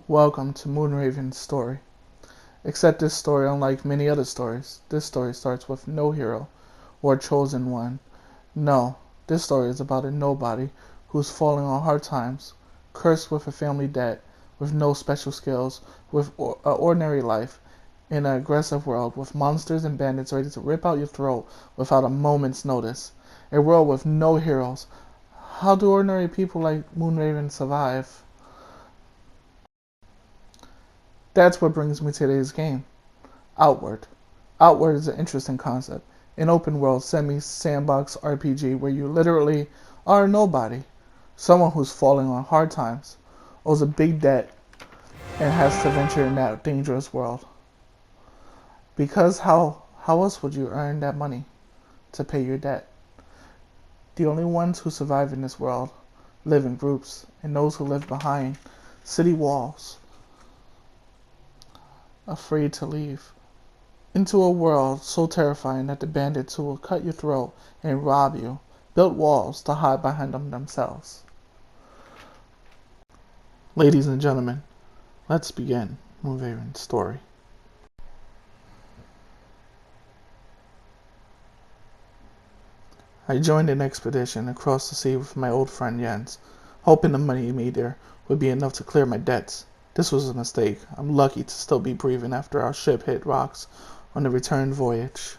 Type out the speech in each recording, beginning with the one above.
Welcome to Moonraven's story. Except this story, unlike many other stories, this story starts with no hero or chosen one. No, this story is about a nobody who's falling on hard times, cursed with a family debt, with no special skills, with an ordinary life, in an aggressive world with monsters and bandits ready to rip out your throat without a moment's notice. A world with no heroes. How do ordinary people like Moonraven survive? That's what brings me to today's game. Outward. Outward is an interesting concept. An open world semi-sandbox RPG where you literally are a nobody. Someone who's falling on hard times, owes a big debt, and has to venture in that dangerous world. Because how else would you earn that money to pay your debt? The only ones who survive in this world live in groups, and those who live behind city walls, afraid to leave, into a world so terrifying that the bandits who will cut your throat and rob you built walls to hide behind them themselves. Ladies and gentlemen, let's begin Moonraven's story. I joined an expedition across the sea with my old friend Jens, hoping the money he made there would be enough to clear my debts. This was a mistake. I'm lucky to still be breathing after our ship hit rocks on the return voyage.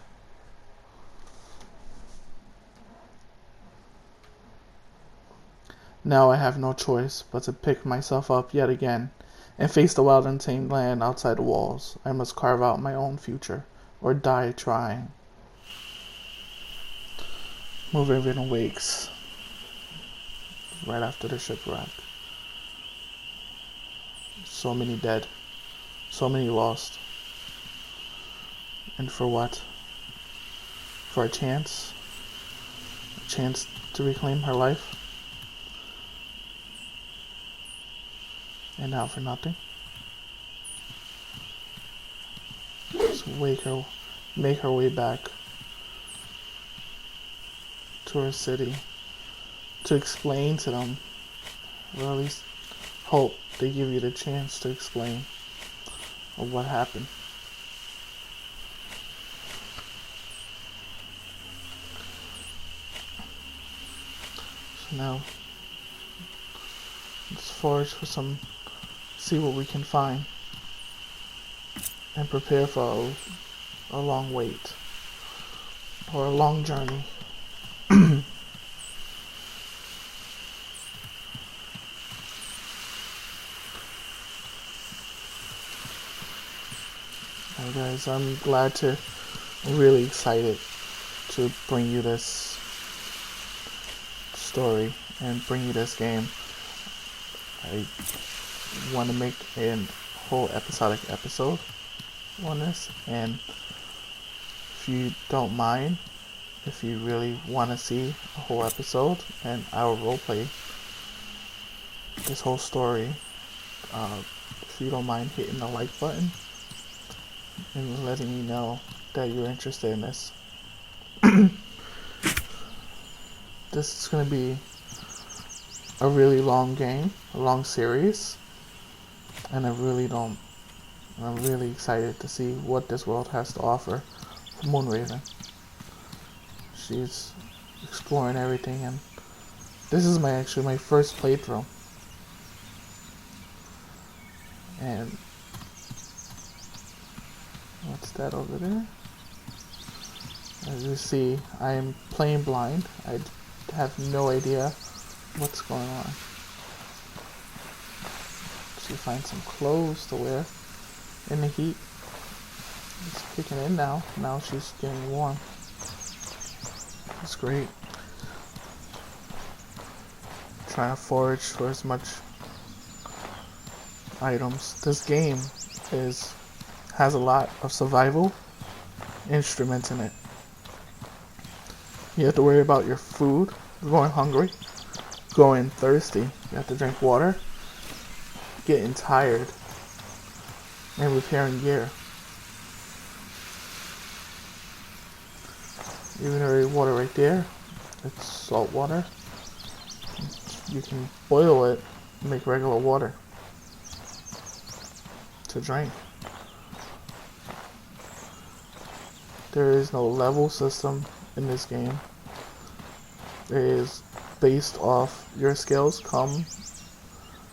Now I have no choice but to pick myself up yet again and face the wild untamed land outside the walls. I must carve out my own future or die trying. Moonraven awakes right after the shipwreck. So many dead, so many lost. And for what? For a chance to reclaim her life? And now for nothing? Just make her way back to her city to explain to them, or at least hope they give you the chance to explain of what happened. So now let's forage for see what we can find and prepare for a long wait or a long journey. Alright guys, I'm really excited to bring you this story and bring you this game. I want to make a whole episodic episode on this, and if you don't mind, if you really want to see a whole episode and I will roleplay this whole story, if you don't mind hitting the like button and letting me know that you're interested in this. This is going to be a really long game, a long series, and I'm really excited to see what this world has to offer for Moonraven. She's exploring everything, and this is actually my first playthrough. And what's that over there? As you see, I am playing blind. I have no idea what's going on. She finds some clothes to wear in the heat. It's kicking in now. Now she's getting warm. It's great. Trying to forage for as much items. This game has a lot of survival instruments in it. You have to worry about your food, going hungry, going thirsty. You have to drink water, getting tired, and repairing gear. Even the water right there, it's salt water. You can boil it and make regular water. to drink. There is no level system in this game. It is based off your skills come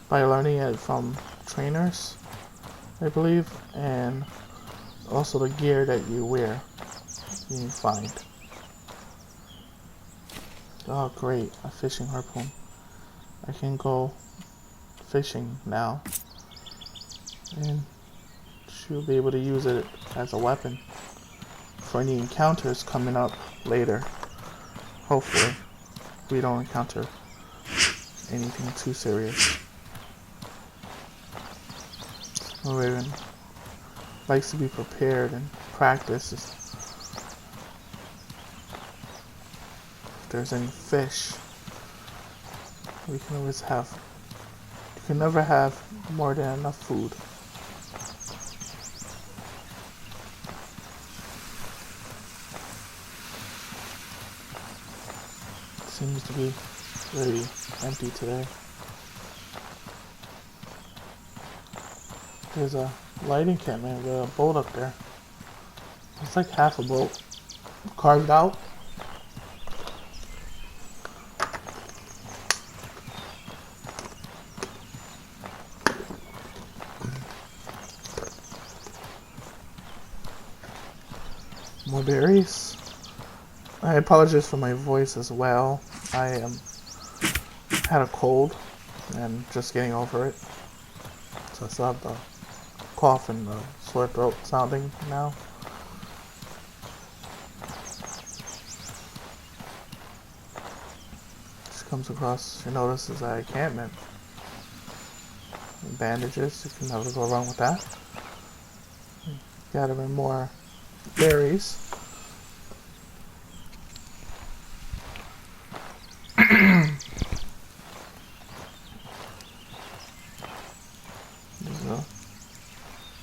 by learning it from trainers, I believe, and also the gear that you wear, you find. Oh great, a fishing harpoon. I can go fishing now, and she'll be able to use it as a weapon for any encounters coming up later. Hopefully we don't encounter anything too serious. Moonraven likes to be prepared and practice. If there's any fish, we can always have. You can never have more than enough food. Seems to be very empty today. There's a light encampment with a boat up there. It's like half a boat carved out. More berries. I apologize for my voice as well. I had a cold and just getting over it. So I still have the cough and the sore throat sounding now. She comes across, she notices that encampment. Bandages, you can never go wrong with that. Gathering more berries.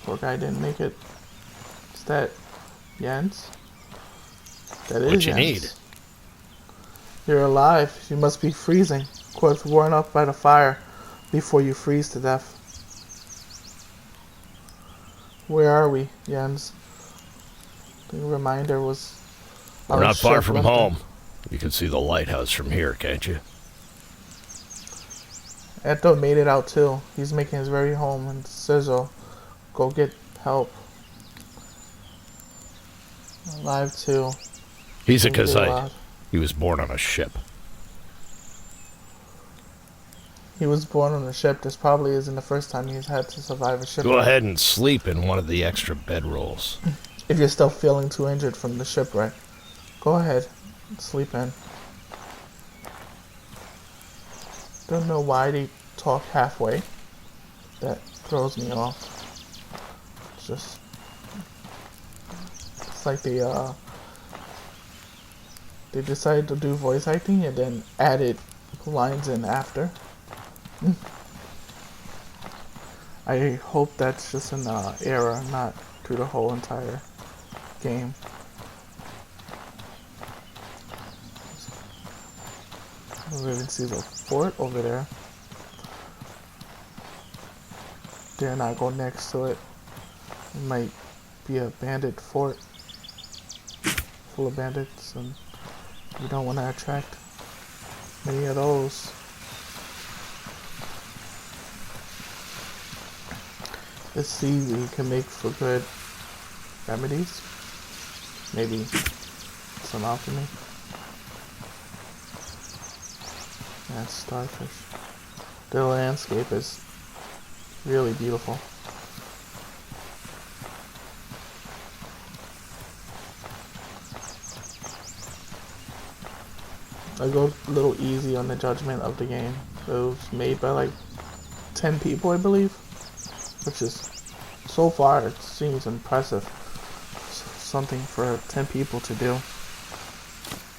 Poor guy didn't make it. Is that Jens? That is What you Jens. need? You're alive. You must be freezing. Corpse worn up by the fire before you freeze to death. Where are we, Jens? The reminder was... We're not far from home. You can see the lighthouse from here, can't you? Eto made it out too. He's making his very home in Sizzle. Go get help. Alive too. He's a Kazite. He was born on a ship. He was born on a ship. This probably isn't the first time he's had to survive a shipwreck. Go ahead and sleep in one of the extra bedrolls. If you're still feeling too injured from the shipwreck, go ahead. Sleep in. Don't know why they talk halfway. That throws me off. It's like they decided to do voice acting and then added lines in after. I hope that's just an error, not through the whole entire game. We even see the fort over there. Dare not go next to it. It might be a bandit fort full of bandits, and we don't want to attract many of those. Let's see what we can make for good remedies. Maybe some alchemy. Yeah, starfish. The landscape is really beautiful. I go a little easy on the judgment of the game. It was made by like 10 people, I believe, which is, so far, it seems impressive. Something for 10 people to do.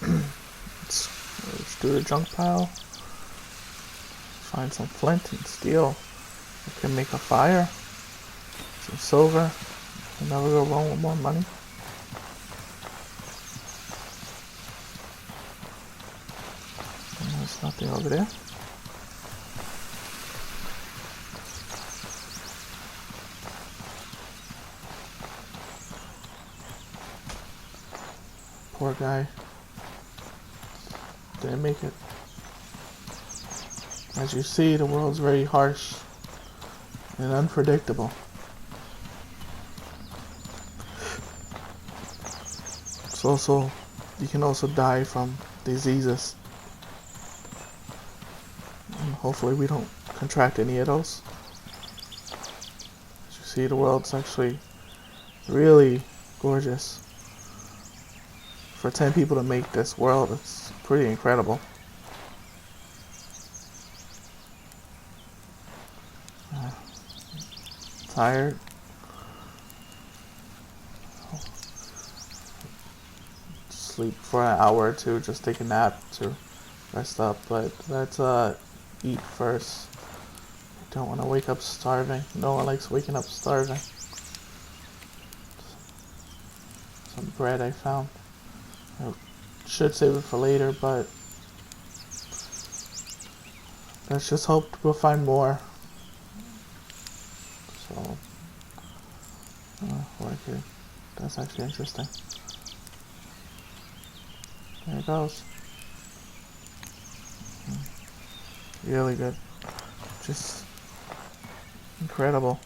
Let's do the junk pile. Find some flint and steel. We can make a fire. Some silver. Can never go wrong with more money. And there's nothing over there. Poor guy. Didn't make it. As you see, the world's very harsh and unpredictable. It's also, you can also die from diseases. And hopefully we don't contract any of those. As you see, the world's actually really gorgeous. For 10 people to make this world, it's pretty incredible. Tired. Sleep for an hour or two, just take a nap to rest up, but let's eat first. Don't want to wake up starving. No one likes waking up starving. Some bread I found. I should save it for later, but let's just hope we'll find more. So, okay, that's actually interesting. There it goes. Really good. Just incredible.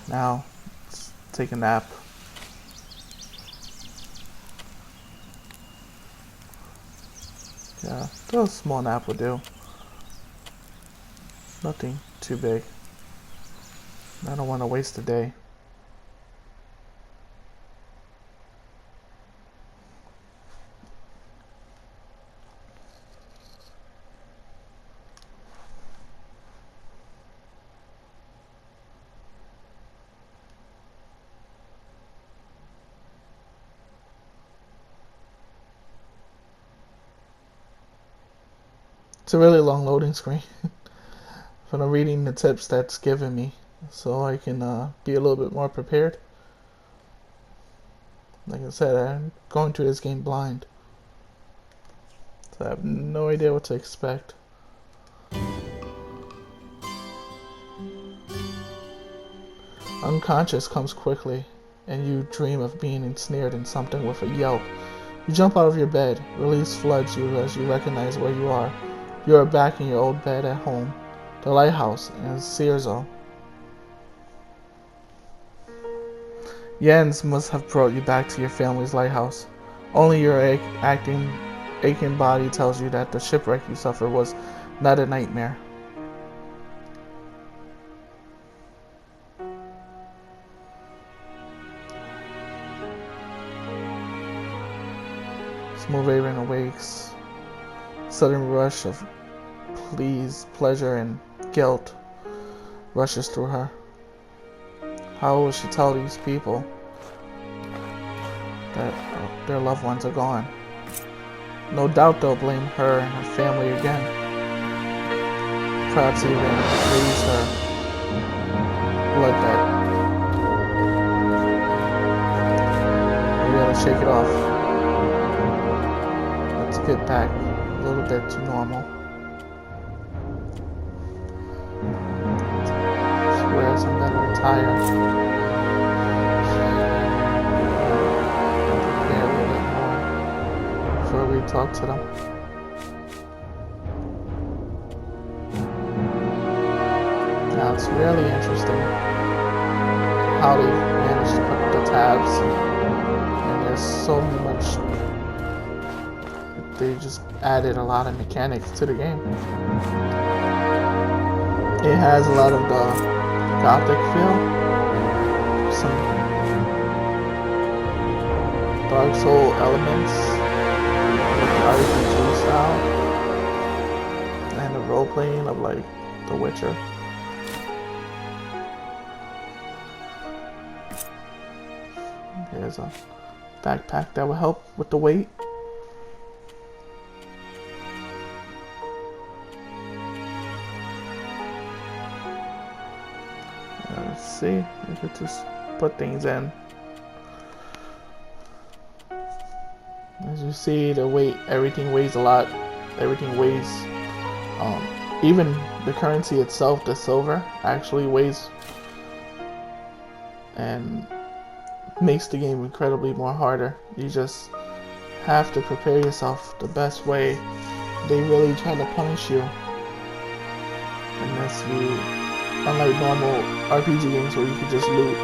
Now, let's take a nap. Yeah, a small nap would do. Nothing too big. I don't want to waste a day. It's a really long loading screen. But I'm reading the tips that's given me so I can be a little bit more prepared. Like I said, I'm going through this game blind, so I have no idea what to expect. Unconscious comes quickly, and you dream of being ensnared in something with a yelp. You jump out of your bed. Release floods you as you recognize where you are. You are back in your old bed at home, the lighthouse in Searzo. Jens must have brought you back to your family's lighthouse. Only your aching body tells you that the shipwreck you suffered was not a nightmare. Moonraven awakes. Sudden rush of pleasure, and guilt rushes through her. How will she tell these people that their loved ones are gone? No doubt they'll blame her and her family again. Perhaps even raise her blood debt. We gotta shake it off. Let's get back a little bit to normal. Wear some better attire. Prepare a little bit more before we talk to them. Now it's really interesting how they managed to put the tabs, and there's so much. They just added a lot of mechanics to the game. It has a lot of the Gothic feel, some Dark Soul elements, the RPG style, and the role playing of like The Witcher. Here's a backpack that will help with the weight. Let's see, we could just put things in. As you see, the weight, everything weighs a lot. Everything weighs, even the currency itself, the silver, actually weighs, and makes the game incredibly more harder. You just have to prepare yourself the best way. They really try to punish you. Unless you, unlike normal RPG games where you can just loot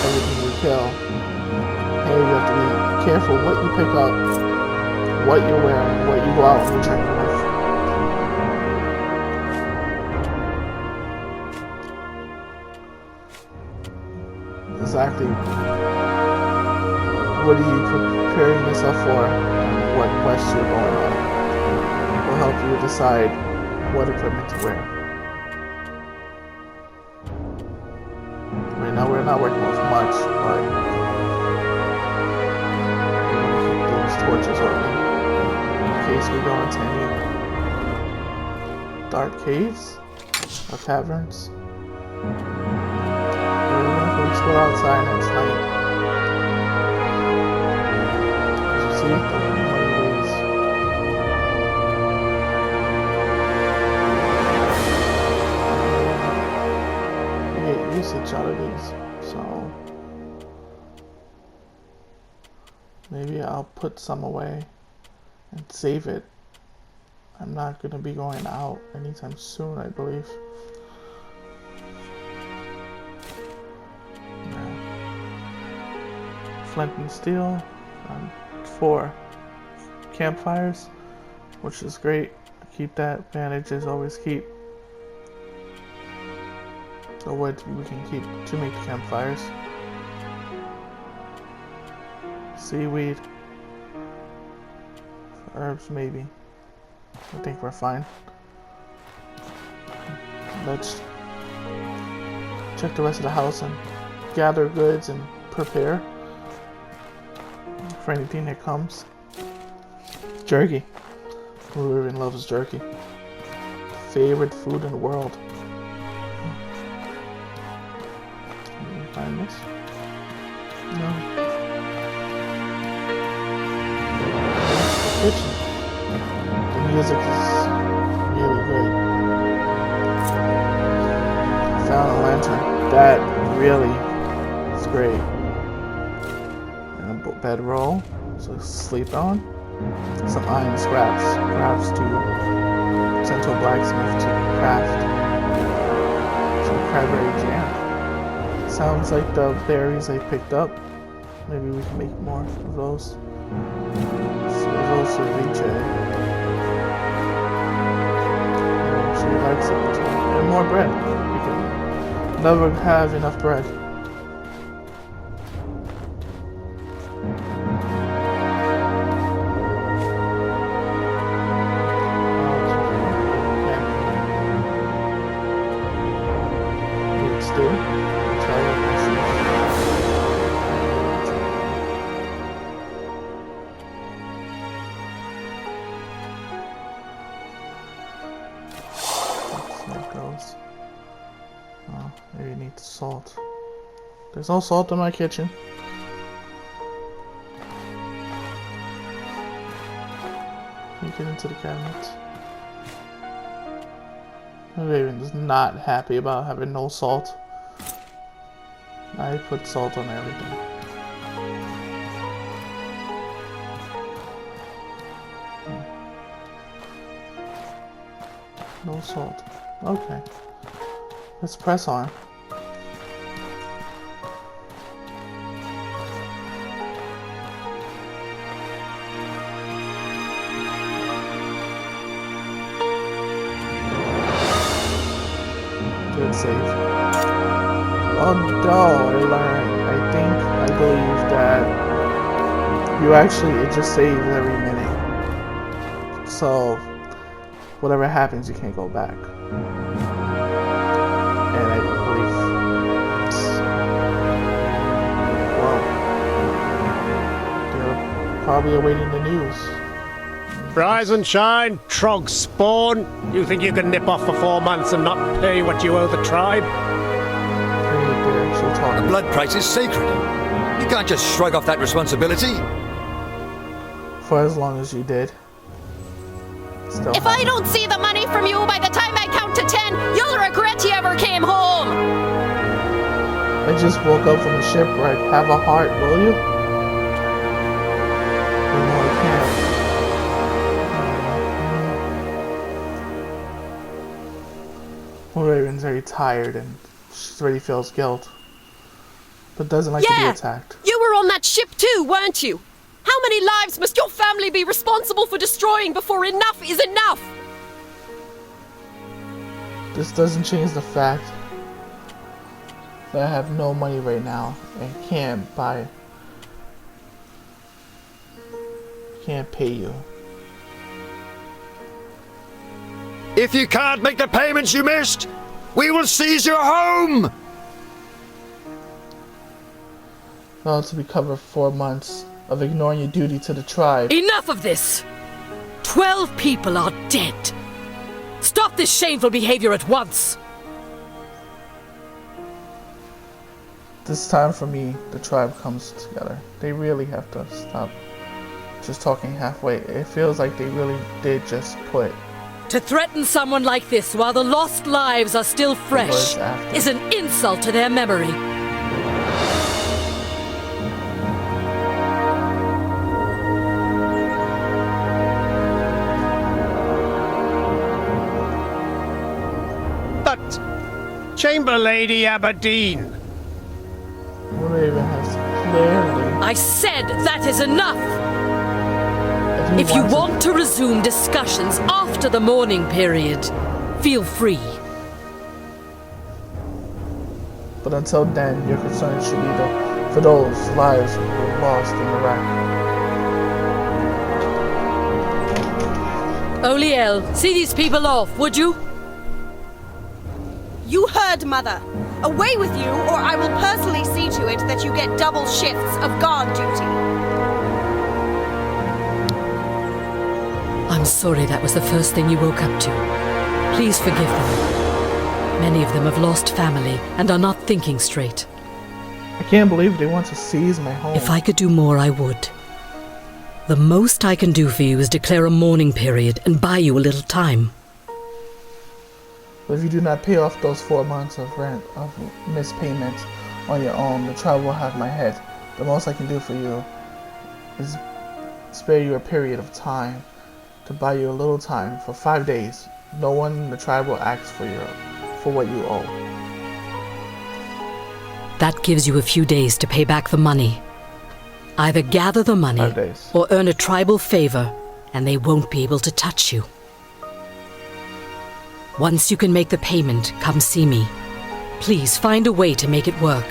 everything you kill, here you have to be careful what you pick up, what you're wearing, what you go out on your journey with. Exactly what are you preparing yourself for and what quest you're going on will help you decide what equipment to wear. Right now we're not working with much, but we're going to keep those torches open in case we go into any dark caves or caverns. Let's go outside and it's night. As you see, the money waves. We get usage out of these, so maybe I'll put some away and save it. I'm not going to be going out anytime soon, I believe. Flint and steel, 4 campfires, which is great. Keep that. Bandages always keep. The wood we can keep to make the campfires. Seaweed. Herbs maybe. I think we're fine. Let's check the rest of the house and gather goods and prepare for anything that comes. Jerky. Moonraven loves jerky. Favorite food in the world. Can you find this? No. The kitchen. The music is really good. Found a lantern. That really is great. Bedroll to sleep on. Some iron scraps, perhaps to send to a blacksmith to craft some cranberry jam. Sounds like the berries I picked up. Maybe we can make more of those. So there's also ceviche. She likes it. And more bread. We can never have enough bread. Oh, maybe need salt. There's no salt in my kitchen. Can you get into the cabinet? Raven is not happy about having no salt. I put salt on everything. No salt. Okay. Let's press on. Good save. Although I believe that it just saves every minute. So whatever happens, you can't go back. And I believe they're probably awaiting the news. Rise and shine, trog spawn. You think you can nip off for 4 months and not pay what you owe the tribe? The blood price is sacred. You can't just shrug off that responsibility. For as long as you did. If I don't see the money from you by the time I count to 10, you'll regret you ever came home! I just woke up from a shipwreck. Have a heart, will you? Moonraven's very tired and she already feels guilt, but doesn't like to be attacked. You were on that ship too, weren't you? How many lives must your family be responsible for destroying before enough is enough? This doesn't change the fact that I have no money right now and can't pay you. If you can't make the payments you missed, we will seize your home! Well, to recover 4 months of ignoring your duty to the tribe. Enough of this! 12 people are dead. Stop this shameful behavior at once! This time for me, the tribe comes together. They really have to stop just talking halfway. It feels like they really did just put To threaten someone like this while the lost lives are still fresh is an insult to their memory. But, Chamber Lady Aberdeen, Moonraven has clearly. I said that is enough! If you want to resume discussions after the mourning period, feel free. But until then, your concern should be for those lives who were lost in the wreck. Oliel, see these people off, would you? You heard, Mother. Away with you, or I will personally see to it that you get double shifts of guard duty. I'm sorry that was the first thing you woke up to. Please forgive them. Many of them have lost family and are not thinking straight. I can't believe they want to seize my home. If I could do more, I would. The most I can do for you is declare a mourning period and buy you a little time. But if you do not pay off those 4 months of rent, of missed payments on your own, the tribe will have my head. The most I can do for you is spare you a period of time, to buy you a little time for 5 days. No one in the tribe will ask for what you owe. That gives you a few days to pay back the money. Either gather the money 5 days. or earn a tribal favor, and they won't be able to touch you. Once you can make the payment, come see me. Please find a way to make it work.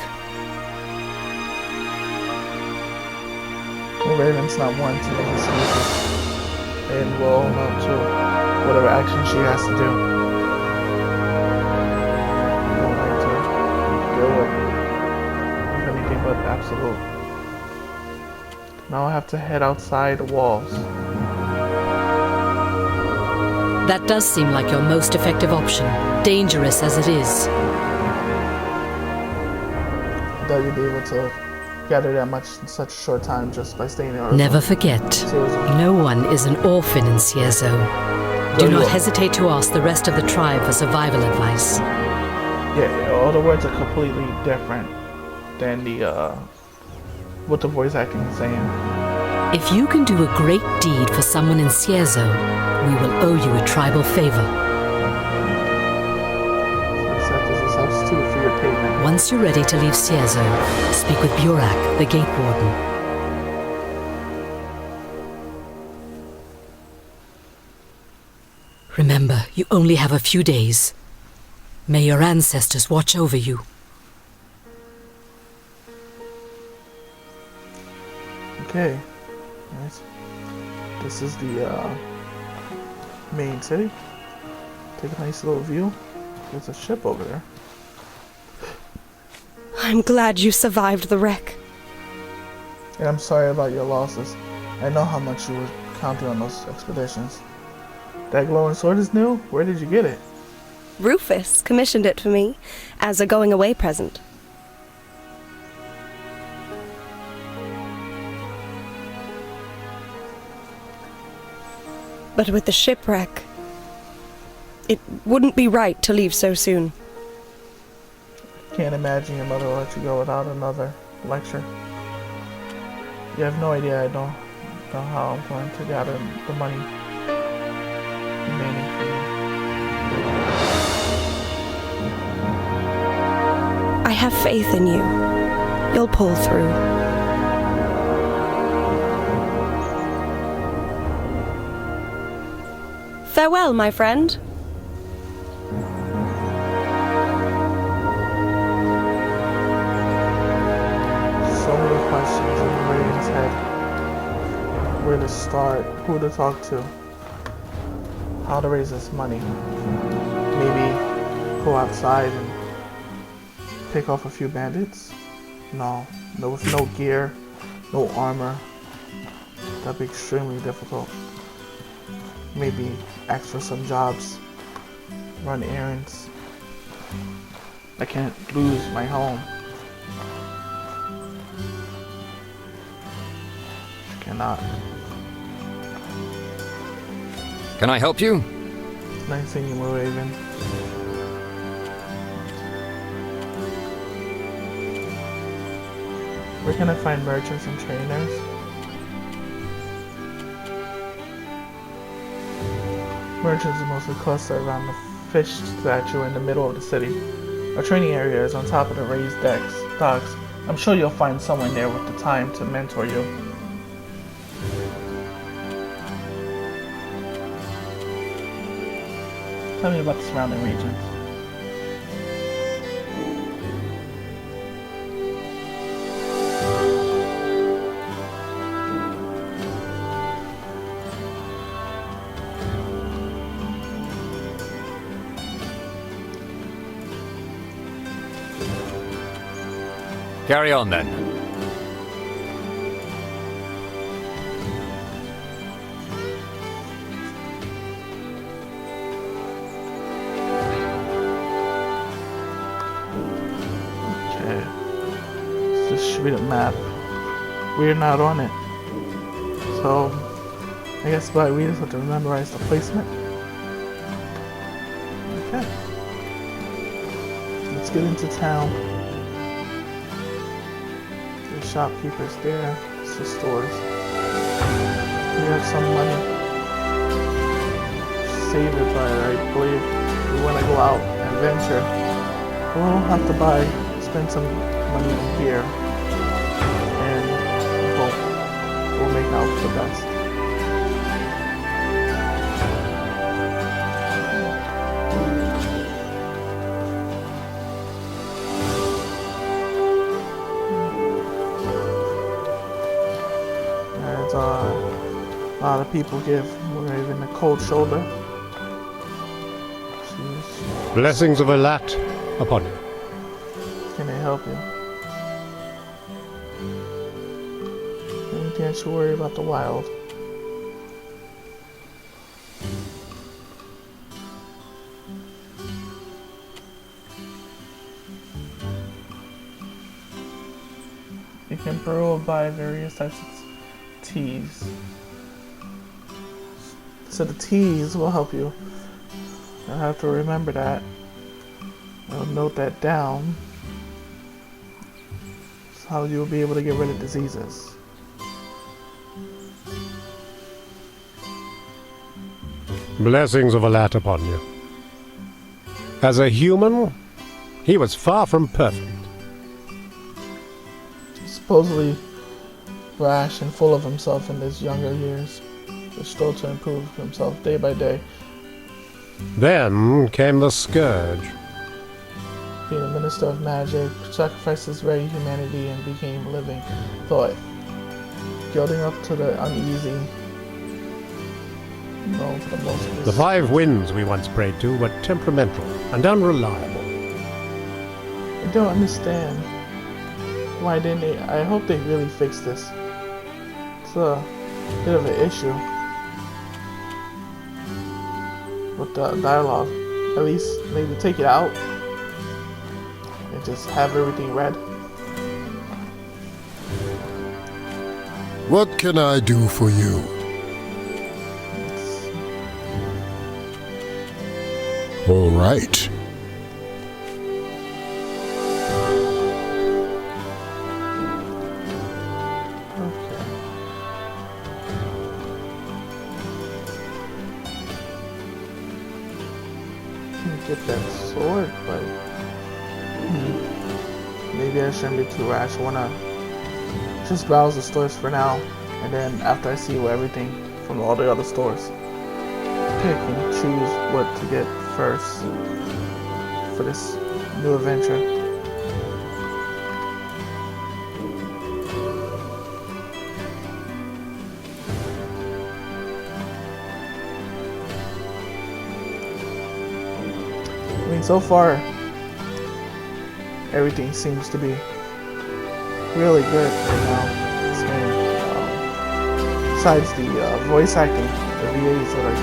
Well, Raven's not one to make excuses, and will own up to whatever action she has to do. I don't like to deal with anything but absolute. Now I have to head outside the walls. That does seem like your most effective option, dangerous as it is. That you'll be able to gather that much in such a short time just by staying there. Never forget, no one is an orphan in Ciezo. Do not hesitate to ask the rest of the tribe for survival advice. Yeah, all the words are completely different than what the voice acting is saying. If you can do a great deed for someone in Ciezo, we will owe you a tribal favor. Except as a substitute for your payment. Once you're ready to leave Ciezo, speak with Burak, the gate warden. Remember, you only have a few days. May your ancestors watch over you. Okay. Nice. This is the main city. Take a nice little view. There's a ship over there. I'm glad you survived the wreck. And I'm sorry about your losses. I know how much you were counting on those expeditions. That glowing sword is new? Where did you get it? Rufus commissioned it for me as a going-away present. But with the shipwreck, it wouldn't be right to leave so soon. Can't imagine your mother will let you go without another lecture. You have no idea. I don't know how I'm going to gather the money remaining for you. have faith in you. You'll pull through. Farewell, my friend. So many questions in Raven's head. Where to start, who to talk to, how to raise this money. Maybe go outside and pick off a few bandits? No, with no gear, no armor. That'd be extremely difficult. Maybe ask for some jobs, run errands. I can't lose my home. Cannot. Can I help you? Nice seeing you, Moonraven. Where can I find merchants and trainers? Merchants are mostly clustered around the fish statue in the middle of the city. Our training area is on top of the raised docks. I'm sure you'll find someone there with the time to mentor you. Tell me about the surrounding regions. Carry on then. Okay. This should be the map. We're not on it. So, I guess we just have to memorize the placement. Okay. Let's get into town. There's shopkeepers there. It's the stores. We have some money. Save it by, I believe, we want to go out and venture. We'll have to spend some money in here. And hope we'll make out the best. A lot of people give Moonraven a cold shoulder. Jeez. Blessings of Alat upon you. Can I help you? Anything I should worry about the wild? You can burrow by various types of teas. So the teas will help you. You'll have to remember that. I'll note that down. It's how you'll be able to get rid of diseases. Blessings of Alat upon you. As a human, he was far from perfect. Supposedly rash and full of himself in his younger years, but still to improve himself day by day. Then came the Scourge. Being a minister of magic, sacrificed his very humanity and became living thought, gilding up to the uneasy, known for the most of The his... 5 winds we once prayed to were temperamental and unreliable. I don't understand. Why didn't they? I hope they really fix this. It's a bit of an issue with the dialogue. At least maybe take it out and just have everything read. What can I do for you? All right. Get that sword, but maybe I shouldn't be too rash. I wanna just browse the stores for now, and then after I see everything from all the other stores, pick and choose what to get first for this new adventure. I mean, so far, everything seems to be really good right now. This game, besides the voice acting, the VAs are like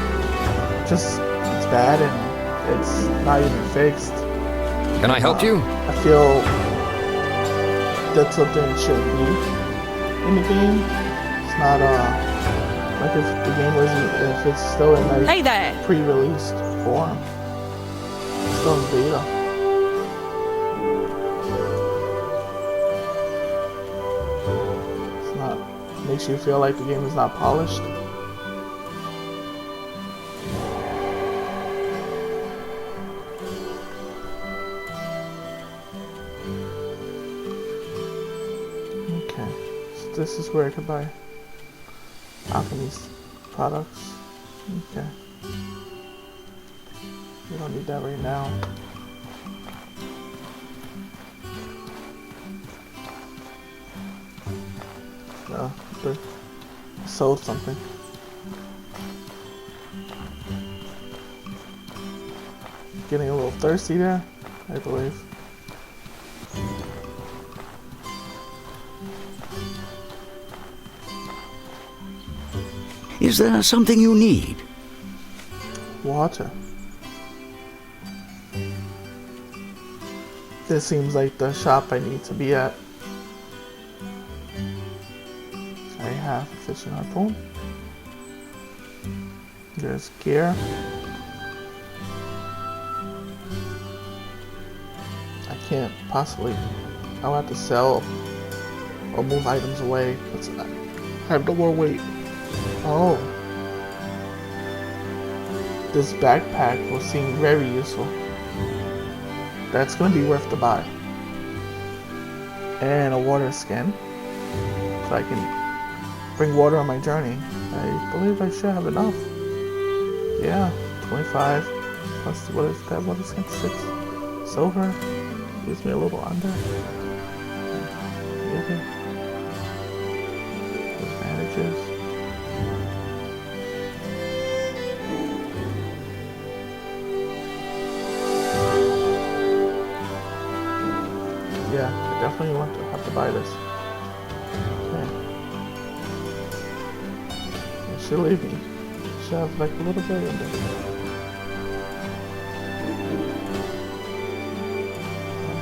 just it's bad and it's not even fixed. Can I help you? I feel that's something it should be in the game. It's not like if the game wasn't, if it's still in like Hey there! pre-released form, it's still in beta. It's not, makes you feel like the game is not polished. This is where I could buy alchemy's products. Okay. We don't need that right now. But sold something. Getting a little thirsty there, I believe. Is there something you need? Water. This seems like the shop I need to be at. I have a fishing harpoon. There's gear. I can't possibly. I'll have to sell or move items away. I have no more weight. Oh. This backpack will seem very useful. That's going to be worth the buy. And a water skin. So I can bring water on my journey. I believe I should have enough. Yeah, 25. Plus, what is that water skin? 6 silver. Gives me a little under. Okay. Advantages. Yeah, I definitely want to have to buy this. Okay. It should leave me. It should have like a little bit in there.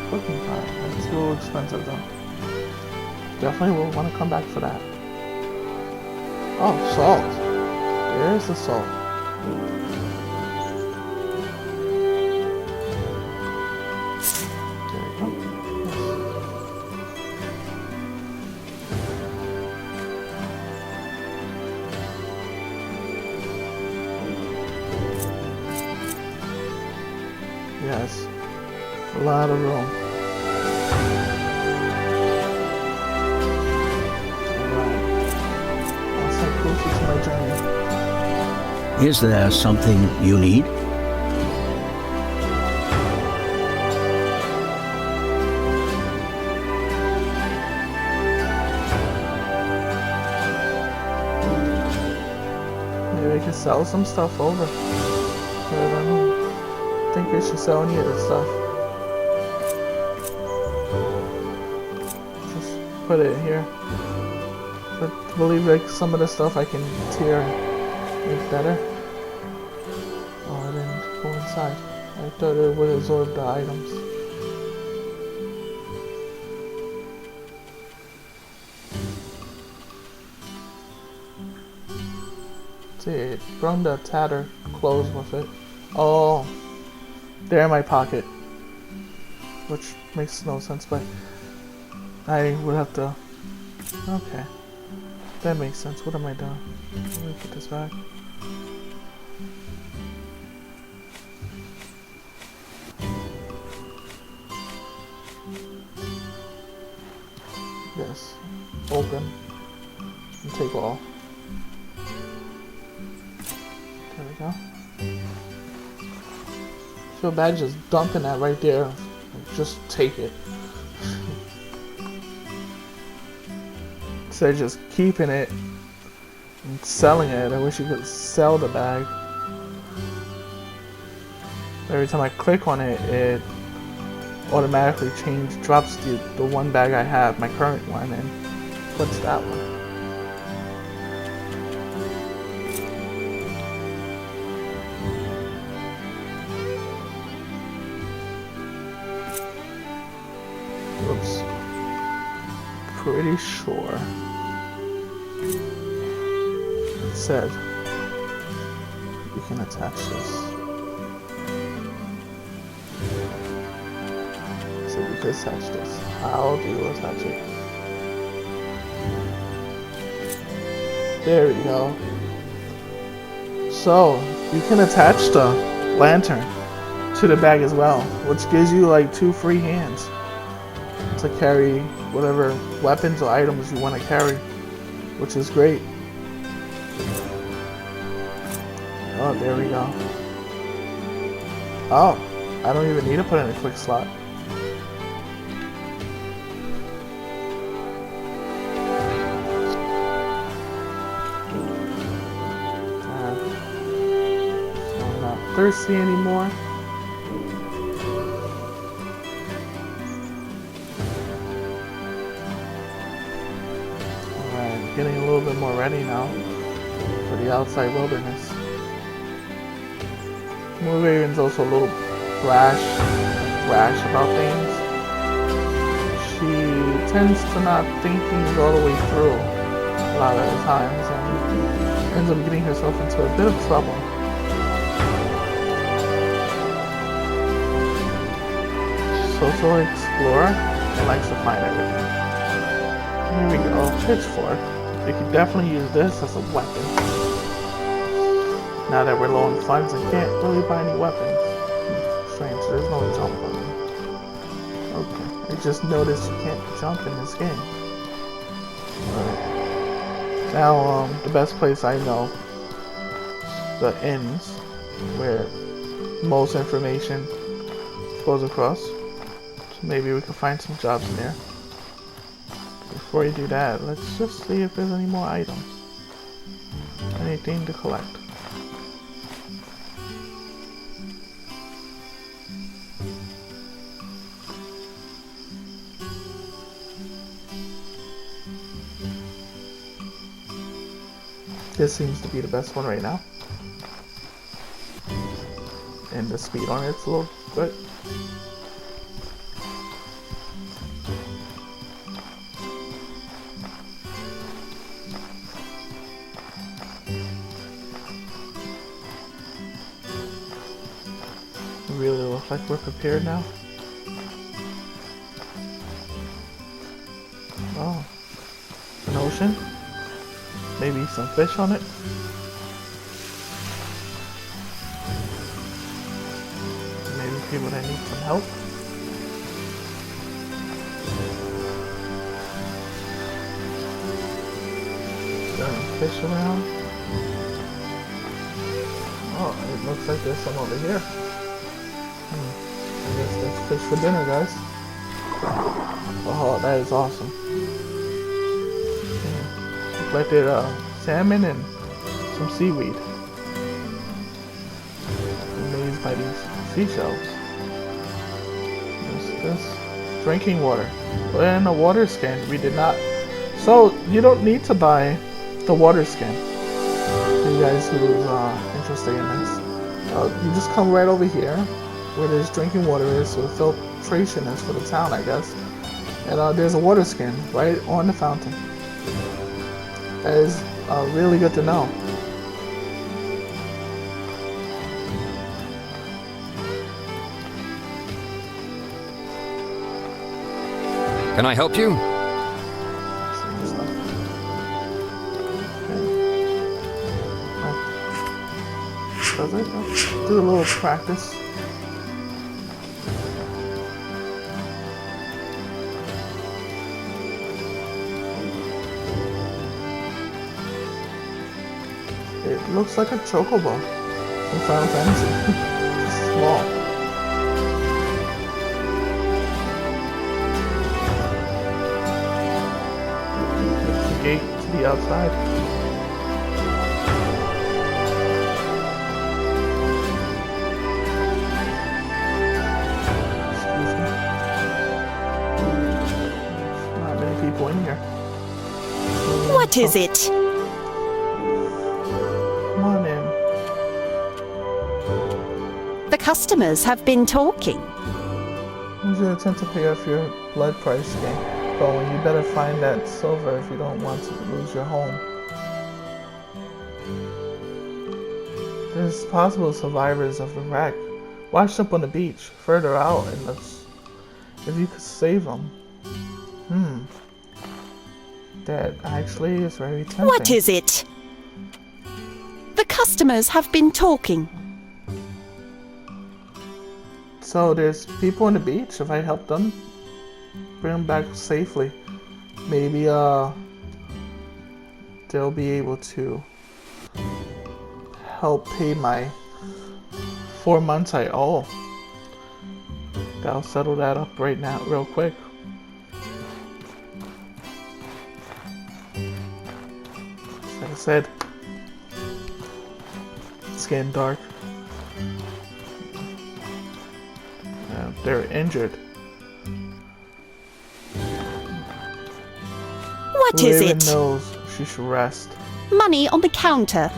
Cooking time. That's a little expensive though. Definitely will want to come back for that. Oh, salt. There's the salt. Yes, a lot of room. Alright, I'll start closer to my journey. Is there something you need? Maybe I can sell some stuff over. But I don't know. I think I should sell any of this stuff. Just put it here. But I believe like some of the stuff I can tier make better. Oh, I didn't go inside. I thought it would absorb the items. See, it brought the tattered clothes with it. Oh. They're in my pocket, which makes no sense, but I would have to. Okay, that makes sense. What am I doing? Let me put this back. this. Open. And take all. There we go. Feel bad just dumping that right there. Just take it. Instead of just keeping it and selling it. I wish you could sell the bag. Every time I click on it, it automatically drops the one bag I have, my current one, and puts that one. Oops. Pretty sure it said you can attach this. So we can attach this. How do you attach it? There we go. So you can attach the lantern to the bag as well, which gives you like 2 free hands to carry whatever weapons or items you want to carry, which is great. Oh, there we go. Oh, I don't even need to put in a quick slot. So I'm not thirsty anymore. Getting a little bit more ready now for the outside wilderness. Moonraven's also a little rash about things. She tends to not think things all the way through a lot of the times and ends up getting herself into a bit of trouble. Social explorer and likes to find everything. Here we go, pitchfork. We could definitely use this as a weapon. Now that we're low on funds and can't really buy any weapons. Strange, there's no jump button. Okay, I just noticed you can't jump in this game. Alright. Now, the best place I know, the inns, where most information goes across. So maybe we can find some jobs in there. Before you do that, let's just see if there's any more items. Anything to collect. This seems to be the best one right now. And the speed on it's a little good. Really look like we're prepared now. Oh, an ocean? Maybe some fish on it? Maybe people that need some help? Is there any fish around? Oh, it looks like there's some over here. I guess that's fish for dinner, guys. Oh, that is awesome. Looks like there's salmon and some seaweed. Amazed by these seashells. What's this? Drinking water. And a water skin. We did not. So, you don't need to buy the water skin. You guys who's interested in this. You just come right over here where this drinking water is, so the filtration is for the town, I guess. And there's a water skin right on the fountain. That is really good to know. Can I help you? Does it? Do a little practice. looks like a chocobo from Final Fantasy. Just small. The gate to the outside. In here. What is it? Come on in. The customers have been talking. Use your attempt to pay off your blood price game. Bowen, you better find that silver if you don't want to lose your home. There's possible survivors of the wreck washed up on the beach further out, and if you could save them. That actually is very tempting. What is it? The customers have been talking. So there's people on the beach. If I help them, bring them back safely, maybe they'll be able to help pay my 4 months I owe. I'll settle that up right now, real quick. Like I said, it's getting dark. They're injured. What is Moonraven it? knows she should rest. Money on the counter.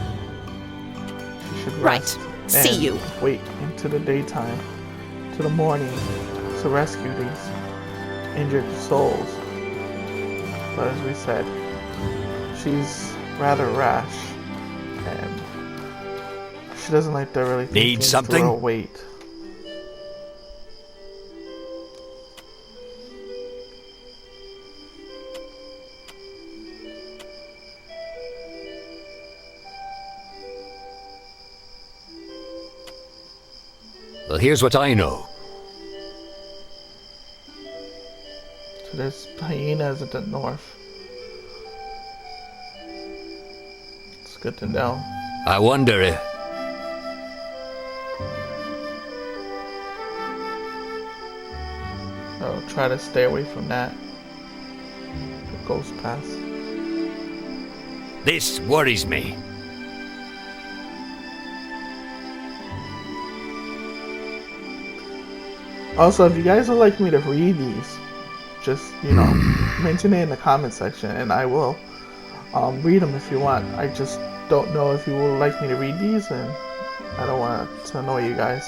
She should Right. rest. See and you. Wait into the daytime, to the morning, to rescue these injured souls. But as we said, she's rather rash, and she doesn't like to really think Need things something? through her weight. Well, here's what I know. So there's hyenas at the north. It's good to know. I wonder if... I'll try to stay away from that. The ghost pass. This worries me. Also, if you guys would like me to read these, just, mention it in the comment section and I will read them if you want. I just don't know if you would like me to read these, and I don't want to annoy you guys.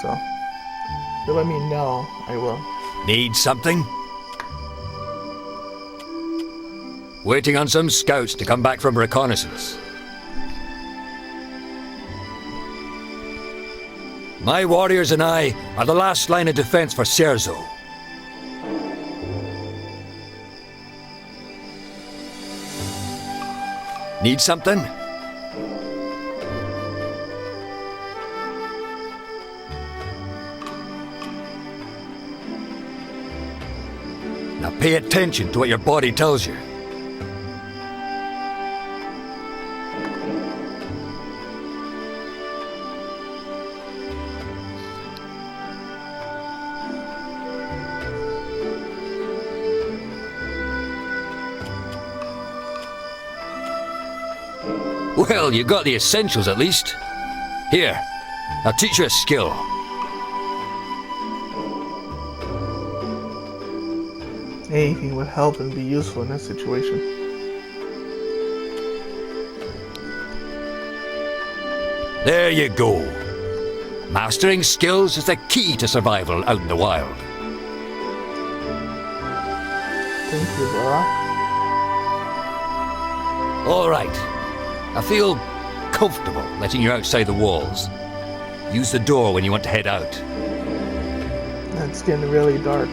So, if you let me know, I will. Need something? Waiting on some scouts to come back from reconnaissance. My warriors and I are the last line of defense for Serzo. Need something? Now pay attention to what your body tells you. Well, you got the essentials at least. Here, I'll teach you a skill. Anything would help and be useful in this situation. There you go. Mastering skills is the key to survival out in the wild. Thank you, Barack. All right. I feel comfortable letting you outside the walls. Use the door when you want to head out. It's getting really dark.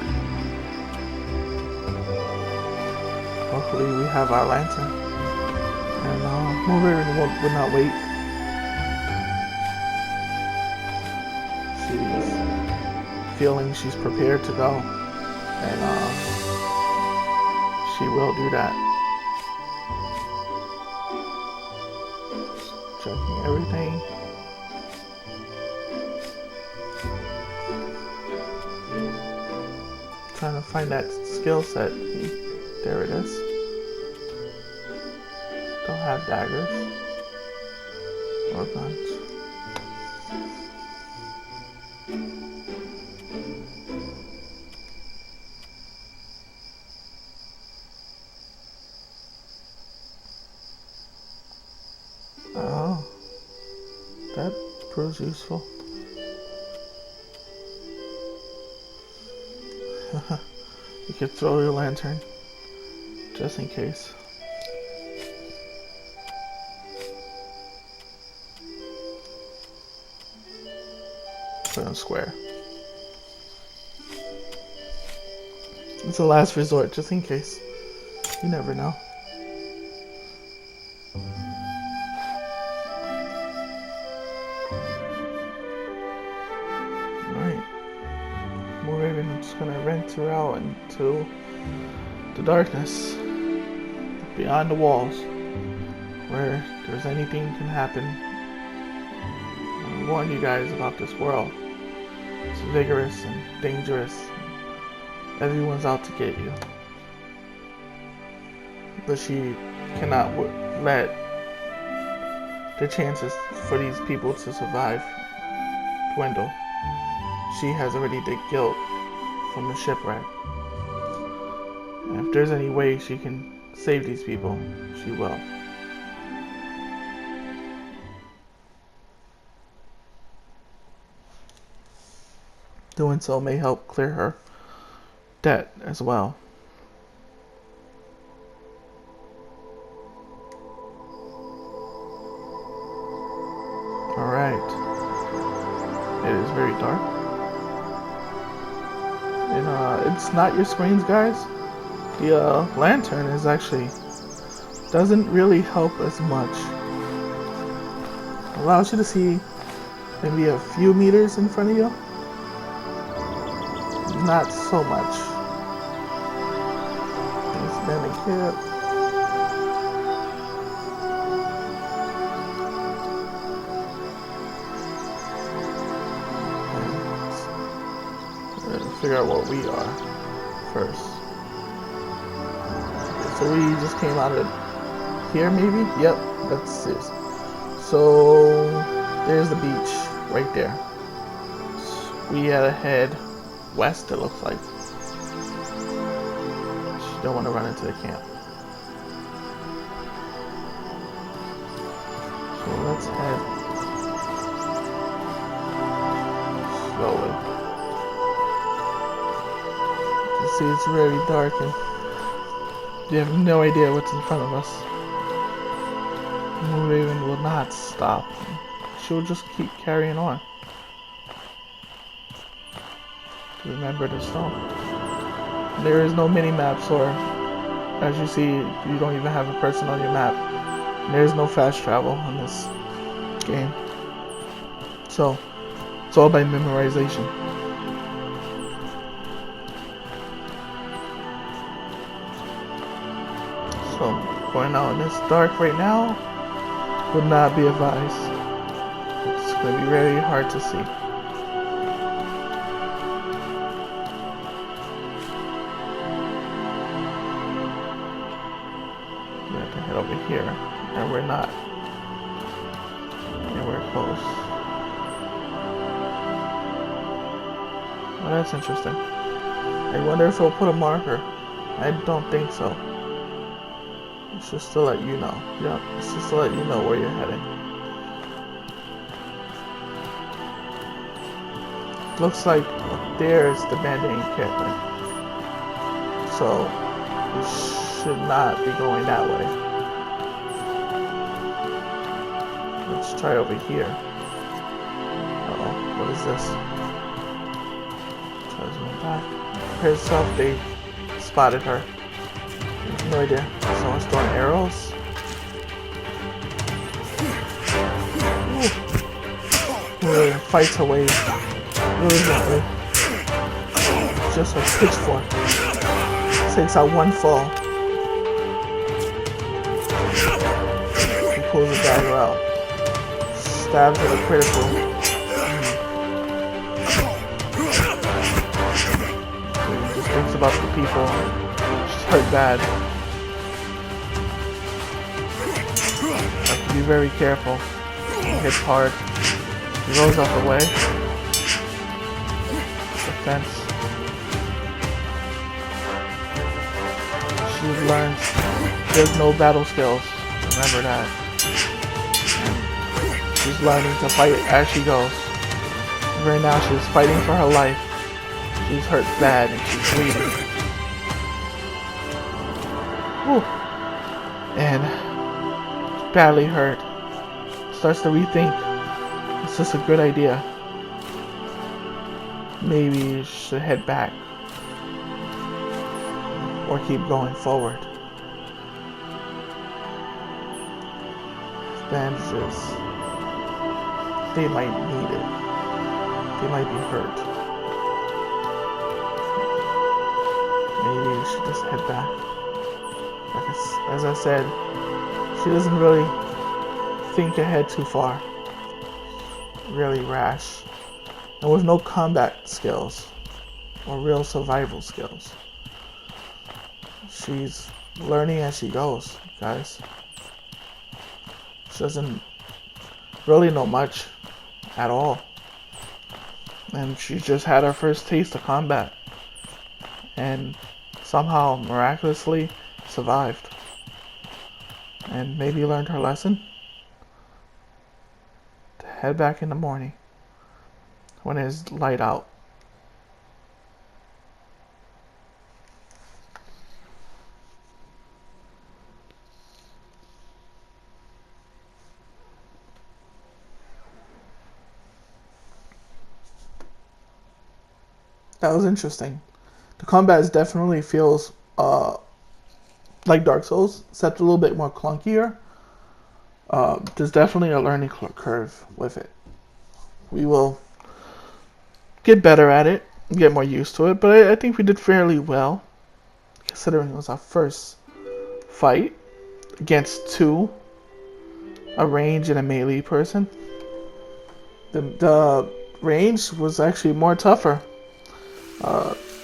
Luckily, we have our lantern. And Moonraven would not wait. She's feeling she's prepared to go. And she will do that. Just everything. Trying to find that skill set. There it is. Don't have daggers or guns. Oh, that proves useful. You could throw your lantern just in case. Put it on square. It's a last resort, just in case. You never know. Alright. Moonraven is gonna venture out into the darkness beyond the walls, where there's anything can happen. I warn you guys about this world. It's vigorous and dangerous. Everyone's out to get you. But she cannot let the chances for these people to survive dwindle. She has already the guilt from the shipwreck. And if there's any way she can save these people, she will. Doing so may help clear her debt as well. Alright. It is very dark. And it's not your screens, guys. The lantern is actually doesn't really help as much. Allows you to see maybe a few meters in front of you. Not so much. It's been a kid. Figure out what we are first. So we just came out of here, maybe? Yep, that's it. So there's the beach right there. So we had to head west, it looks like. You don't want to run into the camp. So let's head slowly. See, it's very dark and you have no idea what's in front of us. Moonraven will not stop. She'll just keep carrying on. Remember the stone. There is no mini-maps, or as you see, you don't even have a person on your map. There is no fast travel in this game. So, it's all by memorization. So, going out in this dark right now would not be advised. It's going to be very hard to see. We have to head over here, and we're not anywhere close. Well, that's interesting. I wonder if it'll put a marker. I don't think so. It's just to let you know. Yep, it's just to let you know where you're heading. Looks like up there is the band-aid encampment. So, we should not be going that way. Let's try over here. Uh-oh, what is this? Try to zoom back. Here's stuff, they spotted her. No idea. Someone's throwing arrows. Really fights her way diligently. Just a pitchfork. Takes out one fall. He pulls the dagger out. stabs at a critical. He just thinks about the people. She's hurt bad. Have to be very careful. He hits hard. He rolls out the way. Defense. She learns there's no battle skills. Remember that. And she's learning to fight as she goes. Right now she's fighting for her life. She's hurt bad and she's bleeding. Whew. And she's badly hurt. Starts to rethink, is this a good idea? Maybe you should head back. Or keep going forward. Bandages. They might need it. They might be hurt. Maybe you should just head back. As I said, she doesn't really think ahead too far. Really rash. And with no combat skills or real survival skills. She's learning as she goes, guys. She doesn't really know much at all. And she just had her first taste of combat. And somehow, miraculously, survived. And maybe learned her lesson. To head back in the morning. When it's light out. That was interesting. The combat definitely feels like Dark Souls, except a little bit more clunkier. There's definitely a learning curve with it. We will get better at it, get more used to it, but I think we did fairly well, considering it was our first fight against two, a range and a melee person. The range was actually more tougher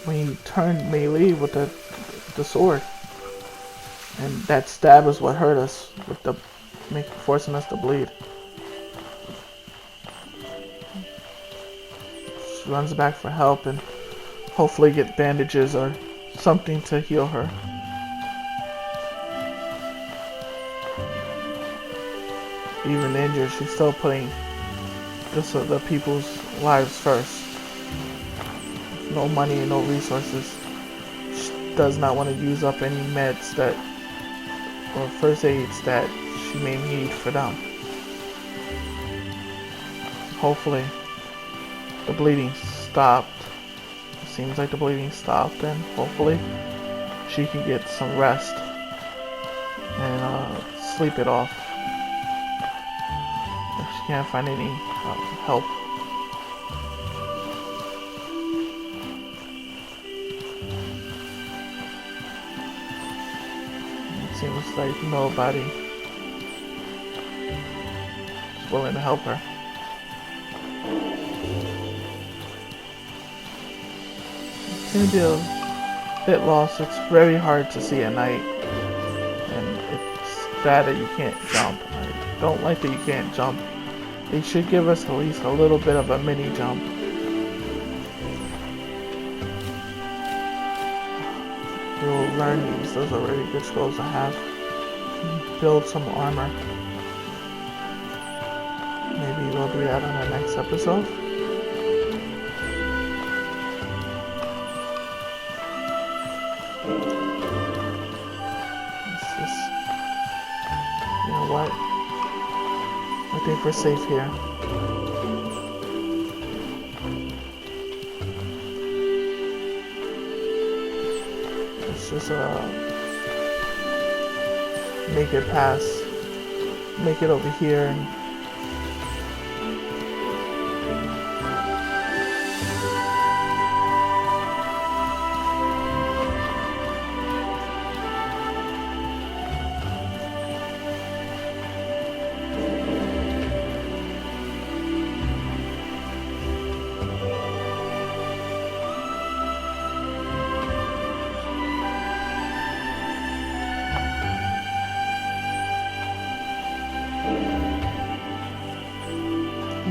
when you turned melee with the sword, and that stab is what hurt us, with the forcing us to bleed. She runs back for help and hopefully get bandages or something to heal her. Even injured, she's still putting the people's lives first. No money and no resources. She does not want to use up any meds or first aids that she may need for them. Hopefully the bleeding stopped. It seems like the bleeding stopped, and hopefully she can get some rest and sleep it off. If she can't find any help. It seems like nobody is willing to help her. It's going to be a bit lost. It's very hard to see at night. And it's bad that you can't jump. I don't like that you can't jump. They should give us at least a little bit of a mini jump. We'll learn these. Those are really good skills to have. Build some armor. Maybe we'll do that on the next episode. What? I think we're safe here. Let's just make it past, make it over here, and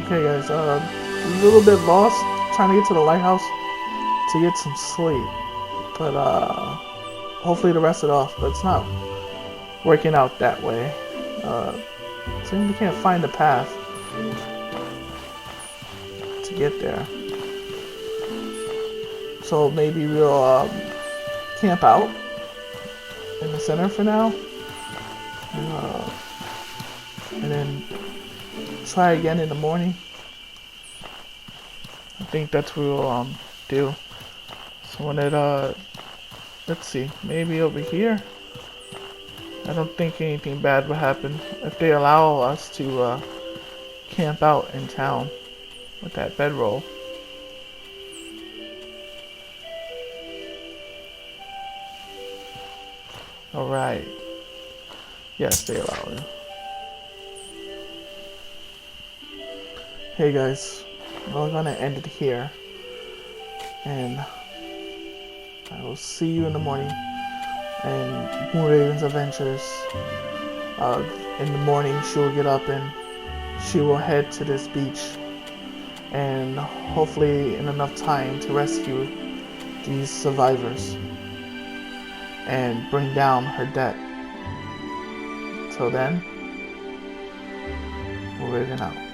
Okay, guys. A little bit lost trying to get to the lighthouse to get some sleep, but hopefully to rest it off. But it's not working out that way. Seems we can't find the path to get there. So maybe we'll camp out in the center for now, and then try again in the morning. I think that's what we'll do. So when it let's see, maybe over here. I don't think anything bad would happen if they allow us to camp out in town with that bedroll. Alright. Yes, they allow it. Hey guys, we're gonna end it here. And I will see you in the morning. And Moonraven's adventures. In the morning, she will get up and she will head to this beach, and hopefully in enough time to rescue these survivors and bring down her debt. Till then, Moonraven out.